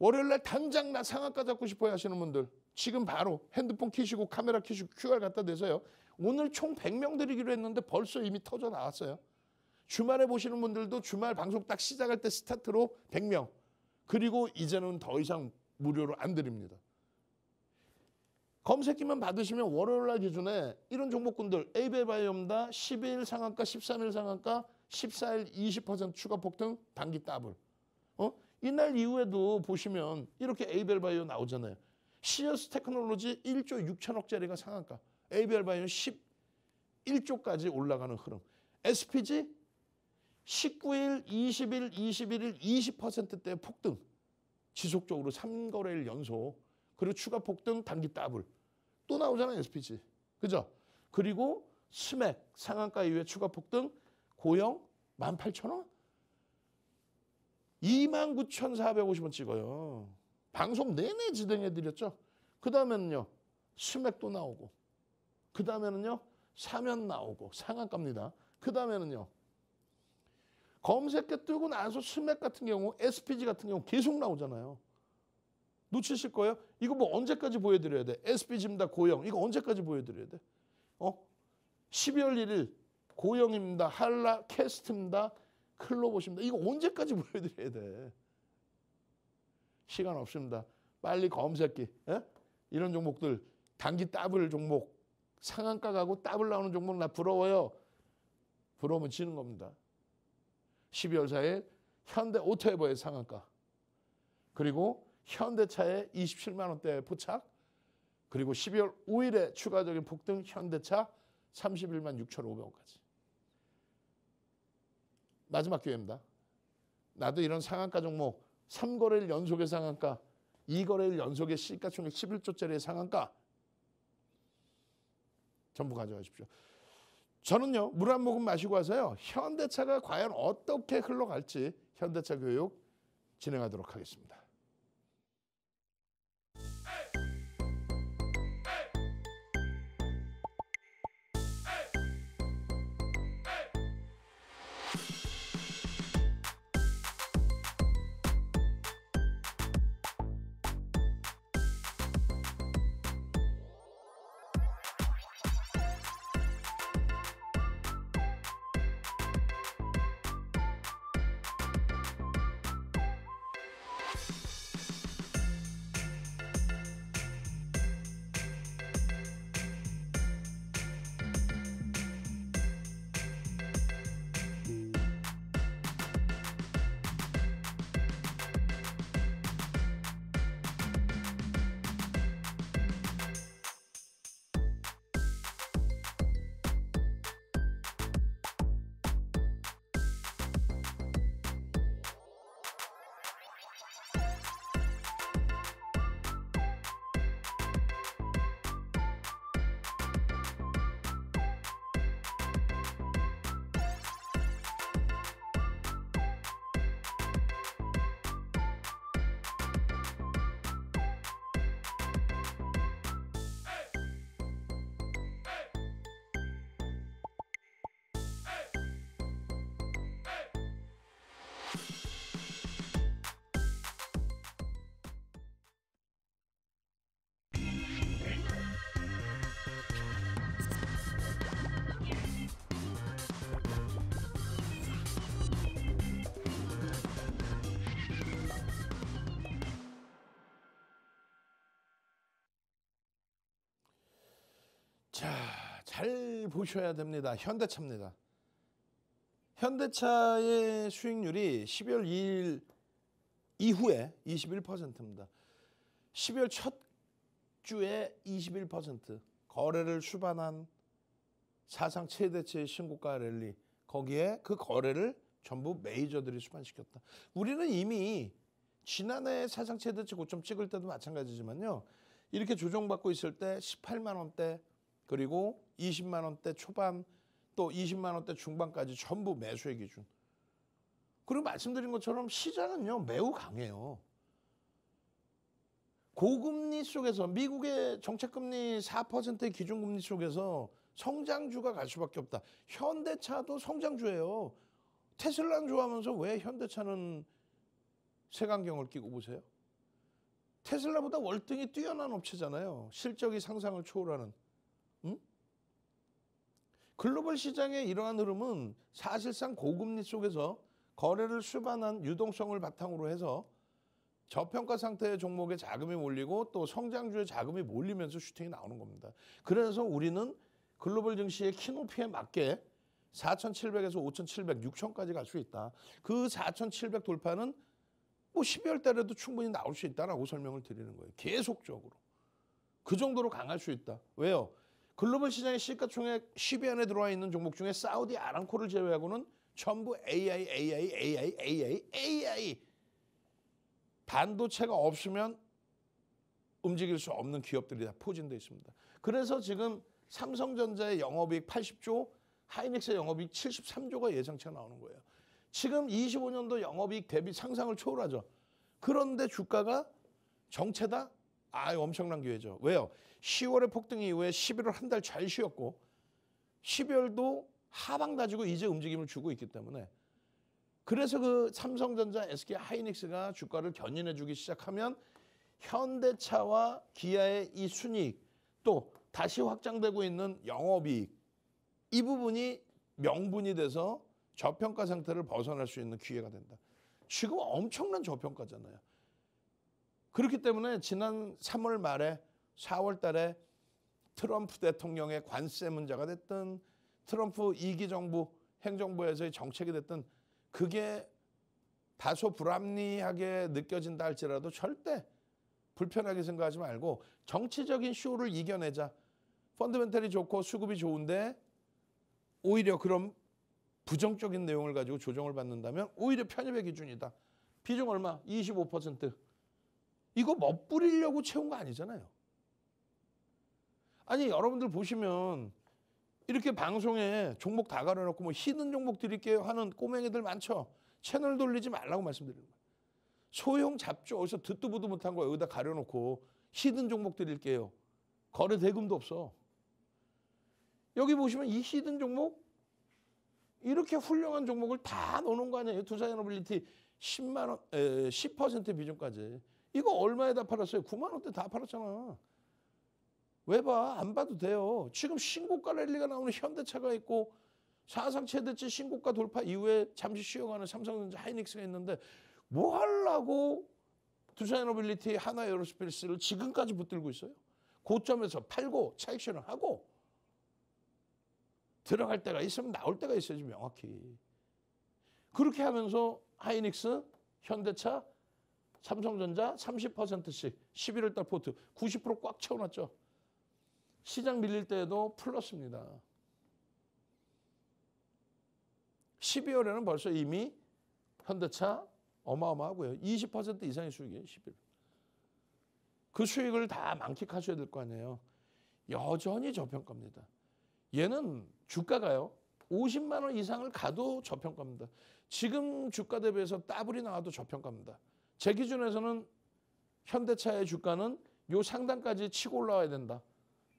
월요일날 당장 나 상한가 잡고 싶어요 하시는 분들 지금 바로 핸드폰 켜시고 카메라 켜시고 QR 갖다 대세요. 오늘 총 100명 드리기로 했는데 벌써 이미 터져 나왔어요. 주말에 보시는 분들도 주말 방송 딱 시작할 때 스타트로 100명. 그리고 이제는 더 이상 무료로 안 드립니다. 검색기만 받으시면 월요일날 기준에 이런 종목군들 ABL 바이오입니다. 12일 상한가, 13일 상한가, 14일 20% 추가 폭등, 단기 더블. 이날 이후에도 보시면 이렇게 ABL 바이오 나오잖아요. 시어스 테크놀로지 1조 6천억짜리가 상한가. ABL 바이오는 11조까지 올라가는 흐름. SPG 19일, 20일, 21일 20%대 폭등. 지속적으로 3거래일 연속. 그리고 추가 폭등, 단기 더블. 또 나오잖아요, SPG. 그죠? 그리고 스맥 상한가 이후에 추가 폭등, 고영 18,000원? 29,450원 찍어요. 방송 내내 진행해드렸죠. 그 다음에는요. 스맥도 나오고. 그 다음에는요. 사면 나오고. 상한가입니다. 그 다음에는요. 검색해 뜨고 나서 스맥 같은 경우, SPG 같은 경우 계속 나오잖아요. 놓치실 거예요? 이거 뭐 언제까지 보여드려야 돼? SPG입니다. 고영. 이거 언제까지 보여드려야 돼? 12월 1일 고영입니다. 한라 캐스트입니다. 클로봇입니다. 이거 언제까지 보여드려야 돼? 시간 없습니다. 빨리 검색기. 이런 종목들 단기 더블 종목 상한가 가고 더블 나오는 종목 나 부러워요. 부러우면 지는 겁니다. 12월 4일 현대 오토에버의 상한가. 그리고 현대차의 27만 원대 포착. 그리고 12월 5일에 추가적인 폭등 현대차 31만 6,500원까지. 마지막 기회입니다. 나도 이런 상한가 종목 3거래일 연속의 상한가, 2거래일 연속의 시가총액 11조짜리의 상한가 전부 가져가십시오. 저는요. 물 한 모금 마시고 와서요. 현대차가 과연 어떻게 흘러갈지 현대차 교육 진행하도록 하겠습니다. 자, 잘 보셔야 됩니다. 현대차입니다. 현대차의 수익률이 12월 2일 이후에 21%입니다. 12월 첫 주에 21%, 거래를 수반한 사상 최대치의 신고가 랠리, 거기에 그 거래를 전부 메이저들이 수반시켰다. 우리는 이미 지난해 사상 최대치 고점 찍을 때도 마찬가지지만요. 이렇게 조정받고 있을 때 18만 원대, 그리고 20만 원대 초반, 또 20만 원대 중반까지 전부 매수의 기준. 그리고 말씀드린 것처럼 시장은요, 매우 강해요. 고금리 속에서, 미국의 정책금리 4%의 기준금리 속에서 성장주가 갈 수밖에 없다. 현대차도 성장주예요. 테슬라는 좋아하면서 왜 현대차는 색안경을 끼고 보세요? 테슬라보다 월등히 뛰어난 업체잖아요. 실적이 상상을 초월하는. 응? 글로벌 시장의 이러한 흐름은 사실상 고금리 속에서 거래를 수반한 유동성을 바탕으로 해서 저평가 상태의 종목에 자금이 몰리고 또 성장주에 자금이 몰리면서 슈팅이 나오는 겁니다. 그래서 우리는 글로벌 증시의 키높이에 맞게 4,700에서 5,700, 6,000까지 갈 수 있다. 그 4,700 돌파는 뭐 12월 달에도 충분히 나올 수 있다라고 설명을 드리는 거예요. 계속적으로. 그 정도로 강할 수 있다. 왜요? 글로벌 시장의 시가총액 10위 안에 들어와 있는 종목 중에 사우디 아람코를 제외하고는 전부 AI. 반도체가 없으면 움직일 수 없는 기업들이 다 포진되어 있습니다. 그래서 지금 삼성전자의 영업이익 80조, 하이닉스의 영업이익 73조가 예상치가 나오는 거예요. 지금 25년도 영업이익 대비 상상을 초월하죠. 그런데 주가가 정체다? 엄청난 기회죠. 왜요? 10월의 폭등 이후에 11월 한 달 잘 쉬었고 12월도 하방 다지고 이제 움직임을 주고 있기 때문에, 그래서 그 삼성전자, SK 하이닉스가 주가를 견인해 주기 시작하면 현대차와 기아의 이 순이익, 또 다시 확장되고 있는 영업이익, 이 부분이 명분이 돼서 저평가 상태를 벗어날 수 있는 기회가 된다. 지금 엄청난 저평가잖아요. 그렇기 때문에 지난 3월 말에 4월 달에 트럼프 대통령의 관세 문제가 됐든 트럼프 2기 정부 행정부에서의 정책이 됐든 그게 다소 불합리하게 느껴진다 할지라도 절대 불편하게 생각하지 말고 정치적인 쇼를 이겨내자. 펀더멘털이 좋고 수급이 좋은데 오히려 그런 부정적인 내용을 가지고 조정을 받는다면 오히려 편입의 기준이다. 비중 얼마? 25%. 이거 멋부리려고 채운 거 아니잖아요. 아니 여러분들 보시면 이렇게 방송에 종목 다 가려놓고 뭐 히든 종목 드릴게요 하는 꼬맹이들 많죠. 채널 돌리지 말라고 말씀드리는 거예요. 소형 잡죠. 어디서 듣도 보도 못한 거 여기다 가려놓고 히든 종목 드릴게요. 거래 대금도 없어. 여기 보시면 이 히든 종목 이렇게 훌륭한 종목을 다 넣어놓은 거 아니에요. 투자에너빌리티 10만 원, 10% 비중까지. 이거 얼마에다 팔았어요? 9만 원대 다 팔았잖아. 왜 봐? 안 봐도 돼요. 지금 신고가 랠리가 나오는 현대차가 있고 사상 최대치 신고가 돌파 이후에 잠시 쉬어가는 삼성전자 하이닉스가 있는데 뭐 하려고 투자에너빌리티 하나에어로스페이스를 지금까지 붙들고 있어요? 고점에서 팔고 차익 실현하고 들어갈 때가 있으면 나올 때가 있어야지 명확히. 그렇게 하면서 하이닉스, 현대차, 삼성전자 30%씩 11월 달 포트 90% 꽉 채워놨죠. 시장 밀릴 때에도 플러스입니다. 12월에는 벌써 이미 현대차 어마어마하고요. 20% 이상의 수익이에요. 11월. 그 수익을 다 만끽하셔야 될 거 아니에요. 여전히 저평가입니다. 얘는 주가가요. 50만 원 이상을 가도 저평가입니다. 지금 주가 대비해서 따블이 나와도 저평가입니다. 제 기준에서는 현대차의 주가는 요 상단까지 치고 올라와야 된다.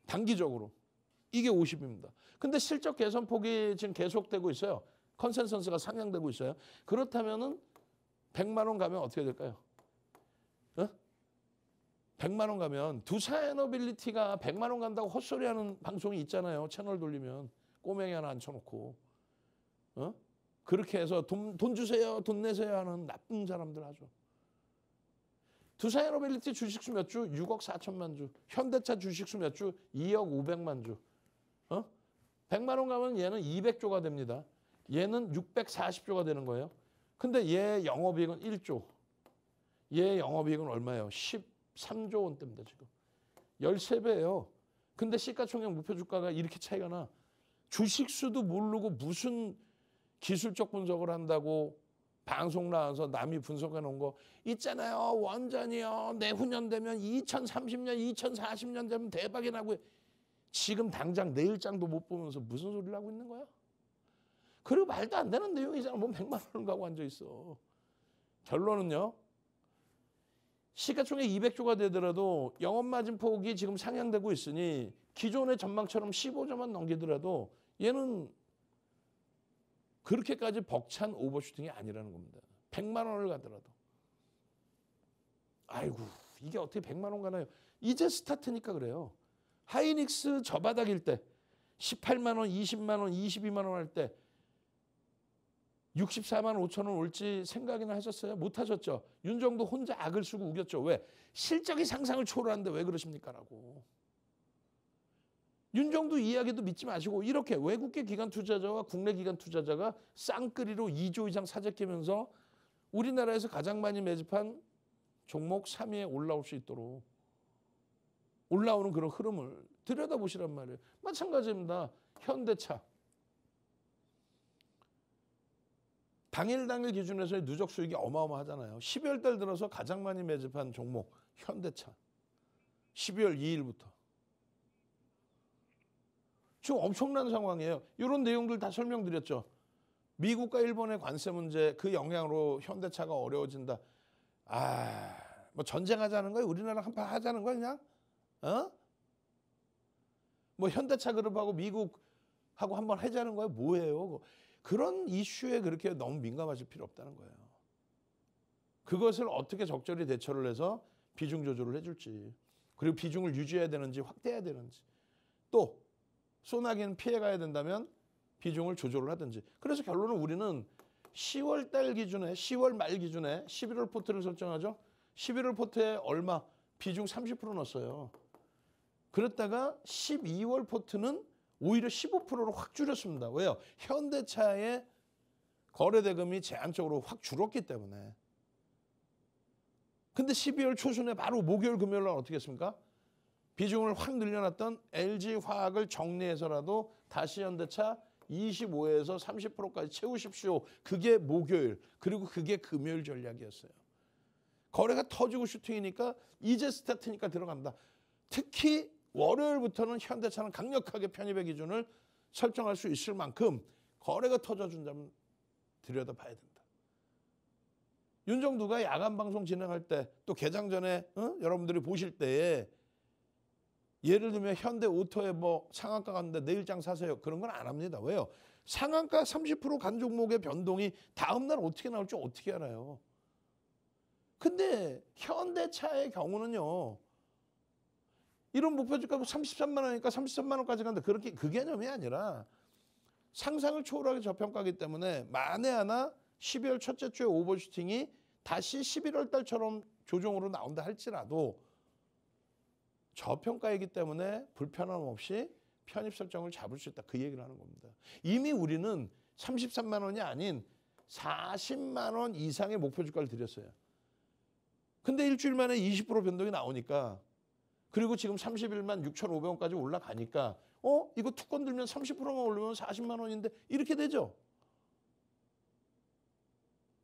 단기적으로. 이게 50입니다. 근데 실적 개선폭이 지금 계속되고 있어요. 컨센서스가 상향되고 있어요. 그렇다면은 100만 원 가면 어떻게 될까요? 100만 원 가면 두사에너빌리티가 100만 원 간다고 헛소리하는 방송이 있잖아요. 채널 돌리면 꼬맹이 하나 앉혀놓고 그렇게 해서 돈 주세요, 돈 내세요 하는 나쁜 사람들 하죠. 두사에너빌리티 주식수 몇 주? 6억 4천만 주. 현대차 주식수 몇 주? 2억 500만 주. 100만 원 가면 얘는 200조가 됩니다. 얘는 640조가 되는 거예요. 근데 얘 영업이익은 1조. 얘 영업이익은 얼마예요? 13조 원대입니다, 지금. 13배예요. 근데 시가총액 목표 주가가 이렇게 차이가 나. 주식수도 모르고 무슨 기술적 분석을 한다고 방송 나와서 남이 분석해 놓은 거 있잖아요. 원전이요. 내후년 되면 2030년, 2040년 되면 대박이 나고 지금 당장 내일장도 못 보면서 무슨 소리를 하고 있는 거야? 그리고 말도 안 되는 내용이잖아. 뭐 100만 원을 가고 앉아 있어. 결론은요. 시가총액 200조가 되더라도 영업마진 폭이 지금 상향되고 있으니 기존의 전망처럼 15조만 넘기더라도 얘는 그렇게까지 벅찬 오버슈팅이 아니라는 겁니다. 100만 원을 가더라도. 아이고 이게 어떻게 100만 원 가나요? 이제 스타트니까 그래요. 하이닉스 저 바닥일 때 18만 원, 20만 원, 22만 원 할 때 64만 5천 원 올지 생각이나 하셨어요? 못 하셨죠? 윤정도 혼자 악을 쓰고 우겼죠. 왜? 실적이 상상을 초월하는데 왜 그러십니까? 라고. 윤정도 이야기도 믿지 마시고 이렇게 외국계 기관 투자자와 국내 기관 투자자가 쌍끌이로 2조 이상 사재끼면서 우리나라에서 가장 많이 매집한 종목 3위에 올라올 수 있도록 올라오는 그런 흐름을 들여다보시란 말이에요. 마찬가지입니다. 현대차. 당일 기준에서의 누적 수익이 어마어마하잖아요. 12월 달 들어서 가장 많이 매집한 종목 현대차. 12월 2일부터. 지금 엄청난 상황이에요. 이런 내용들 다 설명드렸죠. 미국과 일본의 관세 문제 그 영향으로 현대차가 어려워진다. 뭐 전쟁하자는 거예요? 우리나라 한판 하자는 거야 그냥? 뭐 현대차 그룹하고 미국하고 한번 하자는 거예요? 뭐예요? 그런 이슈에 그렇게 너무 민감하실 필요 없다는 거예요. 그것을 어떻게 적절히 대처를 해서 비중 조절을 해줄지 그리고 비중을 유지해야 되는지 확대해야 되는지 또 소나기는 피해가야 된다면 비중을 조절을 하든지. 그래서 결론은 우리는 10월 달 기준에 10월 말 기준에 11월 포트를 설정하죠. 11월 포트에 얼마? 비중 30% 넣었어요. 그랬다가 12월 포트는 오히려 15%로 확 줄였습니다. 왜요? 현대차의 거래대금이 제한적으로 확 줄었기 때문에. 근데 12월 초순에 바로 목요일 금요일 날 어떻게 했습니까? 비중을 확 늘려놨던 LG화학을 정리해서라도 다시 현대차 25에서 30%까지 채우십시오. 그게 목요일 그리고 그게 금요일 전략이었어요. 거래가 터지고 슈팅이니까 이제 스타트니까 들어간다. 특히 월요일부터는 현대차는 강력하게 편입의 기준을 설정할 수 있을 만큼 거래가 터져준다면 들여다봐야 된다. 윤정두가 야간 방송 진행할 때 또 개장 전에 여러분들이 보실 때에 예를 들면 현대오토에 뭐 상한가 갔는데 내일장 사세요. 그런 건 안 합니다. 왜요? 상한가 30% 간 종목의 변동이 다음날 어떻게 나올지 어떻게 알아요? 근데 현대차의 경우는요. 이런 목표주가 33만 원이니까 33만 원까지 간다. 그렇게 그 개념이 아니라 상상을 초월하게 저평가하기 때문에 만에 하나 12월 첫째 주에 오버슈팅이 다시 11월 달처럼 조정으로 나온다 할지라도 저평가이기 때문에 불편함 없이 편입 설정을 잡을 수 있다. 그 얘기를 하는 겁니다. 이미 우리는 33만 원이 아닌 40만 원 이상의 목표 주가를 드렸어요. 근데 일주일 만에 20% 변동이 나오니까 그리고 지금 31만 6,500원까지 올라가니까 이거 투건 들면 30%만 올리면 40만 원인데 이렇게 되죠.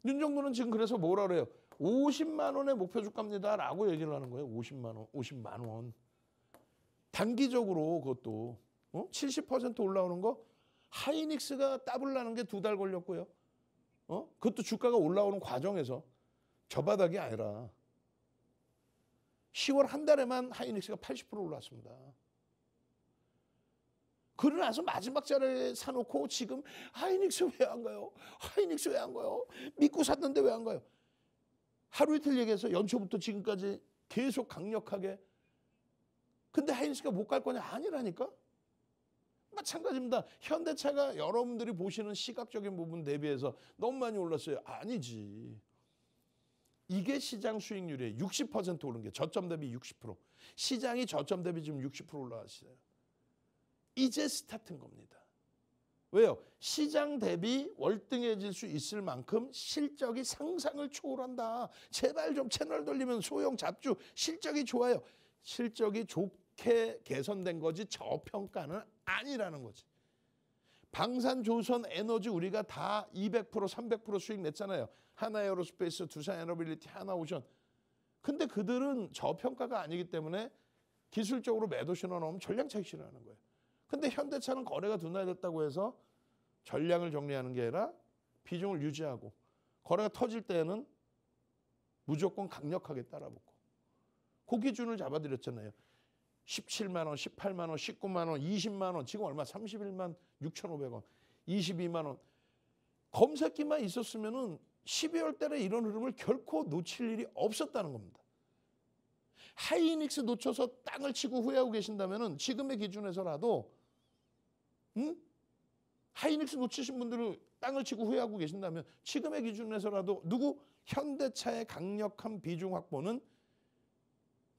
윤정도는 지금 그래서 뭐라 그래요? 50만 원의 목표 주가입니다 라고 얘기를 하는 거예요. 50만 원. 단기적으로 그것도 70% 올라오는 거 하이닉스가 더블 나는 게 2달 걸렸고요. 그것도 주가가 올라오는 과정에서 저 바닥이 아니라 10월 한 달에만 하이닉스가 80% 올랐습니다. 그러고 나서 마지막 자리에 사놓고 지금 하이닉스 왜 안 가요? 하이닉스 왜 안 가요? 믿고 샀는데 왜 안 가요? 하루 이틀 얘기해서 연초부터 지금까지 계속 강력하게. 근데 하이닉스가 못 갈 거냐? 아니라니까. 마찬가지입니다. 현대차가 여러분들이 보시는 시각적인 부분 대비해서 너무 많이 올랐어요. 아니지. 이게 시장 수익률이에요. 60% 오른 게 저점 대비 60%. 시장이 저점 대비 지금 60% 올라갔어요. 이제 스타트인 겁니다. 왜요? 시장 대비 월등해질 수 있을 만큼 실적이 상상을 초월한다. 제발 좀 채널 돌리면 소형 잡주 실적이 좋아요. 실적이 좋게 개선된 거지 저평가는 아니라는 거지. 방산조선 에너지 우리가 다 200% 300% 수익 냈잖아요. 하나에어로스페이스, 두산에너빌리티, 하나오션. 근데 그들은 저평가가 아니기 때문에 기술적으로 매도 신호 나오면 전량 차익 실현하는 거예요. 근데 현대차는 거래가 둔화됐다고 해서 전량을 정리하는 게 아니라 비중을 유지하고 거래가 터질 때에는 무조건 강력하게 따라붙고 그 기준을 잡아드렸잖아요. 17만 원, 18만 원, 19만 원, 20만 원, 지금 얼마? 31만 6,500원, 22만 원. 검색기만 있었으면은 12월 달에 이런 흐름을 결코 놓칠 일이 없었다는 겁니다. 하이닉스 놓쳐서 땅을 치고 후회하고 계신다면은 지금의 기준에서라도 하이닉스 놓치신 분들은 땅을 치고 후회하고 계신다면 지금의 기준에서라도 누구? 현대차의 강력한 비중 확보는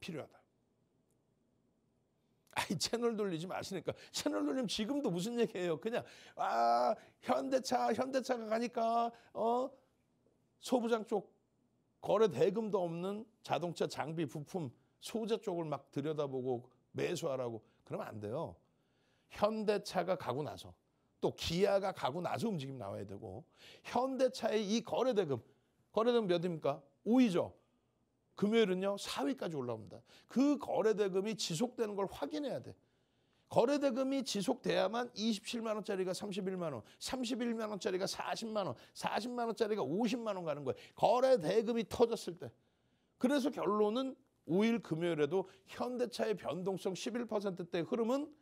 필요하다. 아이 채널 돌리지 마시니까. 채널 돌리면 지금도 무슨 얘기예요? 그냥 현대차가 가니까 소부장 쪽 거래 대금도 없는 자동차 장비 부품 소재 쪽을 막 들여다보고 매수하라고 그러면 안 돼요. 현대차가 가고 나서 또 기아가 가고 나서 움직임 나와야 되고 현대차의 이 거래 대금 몇입니까? 5위죠. 금요일은요 4위까지 올라옵니다. 그 거래 대금이 지속되는 걸 확인해야 돼. 거래 대금이 지속돼야만 27만 원짜리가 31만 원, 31만 원짜리가 40만 원, 40만 원짜리가 50만 원 가는 거예요. 거래 대금이 터졌을 때. 그래서 결론은 5일 금요일에도 현대차의 변동성 11%대 흐름은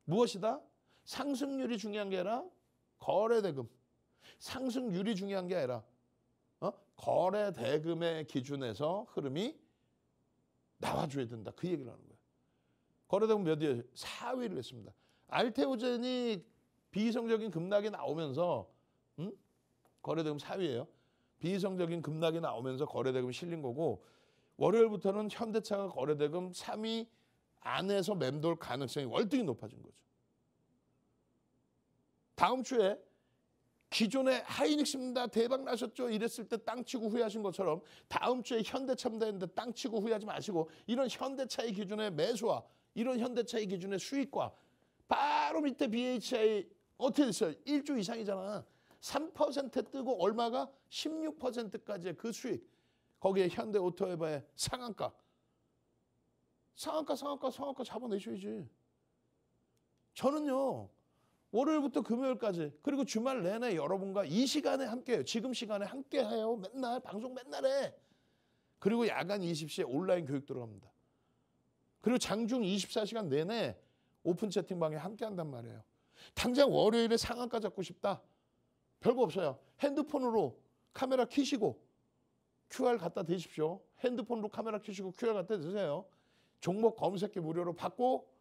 무엇이다? 상승률이 중요한 게 아니라 거래 대금. 상승률이 중요한 게 아니라 거래 대금의 기준에서 흐름이 나와줘야 된다. 그 얘기를 하는 거예요. 거래 대금 몇 위에 4위를 했습니다. 알테오젠이 비이성적인 급락이 나오면서 거래 대금 4위예요. 비이성적인 급락이 나오면서 거래 대금이 실린 거고 월요일부터는 현대차가 거래 대금 3위 안에서 맴돌 가능성이 월등히 높아진 거죠. 다음 주에 기존에 하이닉스입니다. 대박 나셨죠? 이랬을 때 땅 치고 후회하신 것처럼 다음 주에 현대차입니다 했는데 땅 치고 후회하지 마시고 이런 현대차의 기준의 매수와 이런 현대차의 기준의 수익과 바로 밑에 BHI 어떻게 됐어요? 1조 이상이잖아. 3% 뜨고 얼마가 16%까지의 그 수익. 거기에 현대오토에바의 상한가 잡아내셔야지. 저는요. 월요일부터 금요일까지 그리고 주말 내내 여러분과 이 시간에 함께해요. 지금 시간에 함께해요. 맨날 방송 맨날 해. 그리고 야간 20시에 온라인 교육 들어갑니다. 그리고 장중 24시간 내내 오픈 채팅방에 함께한단 말이에요. 당장 월요일에 상한가 잡고 싶다. 별거 없어요. 핸드폰으로 카메라 켜시고 QR 갖다 대십시오. 핸드폰으로 카메라 켜시고 QR 갖다 대세요. 종목 검색기 무료로 받고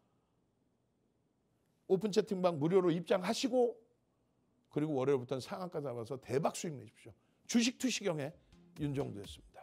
오픈 채팅방 무료로 입장하시고 그리고 월요일부터는 상한가 잡아서 대박 수익 내십시오. 주식 투시경의 윤정두였습니다.